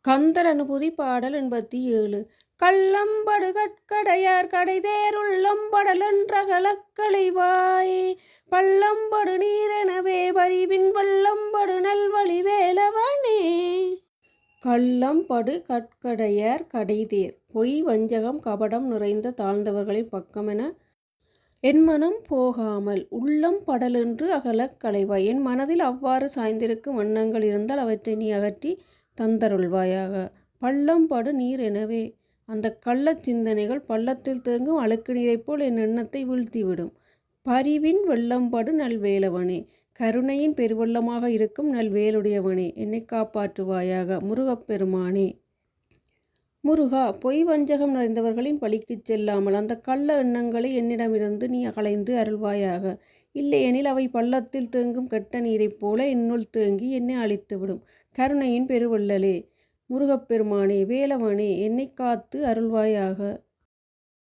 கந்தர் அனுபூதி பாடல் 87. கள்ளம்படு கட்கடையார் கடைதேருள்ளம்படலென்றகலக்களைவாயே பள்ளம்படு நீரெனவே பரிவின் வள்ளம்படு நல்வழி வேலவனே. கள்ளம்படு கட்கடையார் கடைதேர் பொய் வஞ்சகம் கபடம் நிறைந்த தாழ்ந்தவர்களின் பக்கமென என் மனம் போகாமல் உள்ளம் படலென்று அகலக் களைவாய். என் மனதில் அவ்வாறு சாய்ந்திருக்கும் எண்ணங்கள் இருந்தால் அவற்றை நீ அகற்றி தந்தருள்வாயாக. பள்ளம்படு நீர் எனவே அந்த கள்ளச் சிந்தனைகள் பள்ளத்தில் தேங்கும் அழுக்கு நீரைப் போல் என் எண்ணத்தை வீழ்த்திவிடும். பரிவின் வெள்ளம்படு நல்வேலவனே, கருணையின் பெருவெள்ளமாக இருக்கும் நல்வேலுடையவனே, என்னை காப்பாற்றுவாயாக. முருகப்பெருமானே. முருகா, பொய் வஞ்சகம் நிறைந்தவர்களின் பழிக்குச் செல்லாமல் அந்த கள்ள எண்ணங்களை என்னிடமிருந்து நீ களைந்து அருள்வாயாக. இல்லையெனில் அவை பள்ளத்தில் தேங்கும் கெட்ட நீரைப் போல என்னுள் தேங்கி என்னை அழித்துவிடும். கருணையின் பெருவள்ளலே, முருகப்பெருமானே, வேலவனே, என்னை காத்து அருள்வாயாக.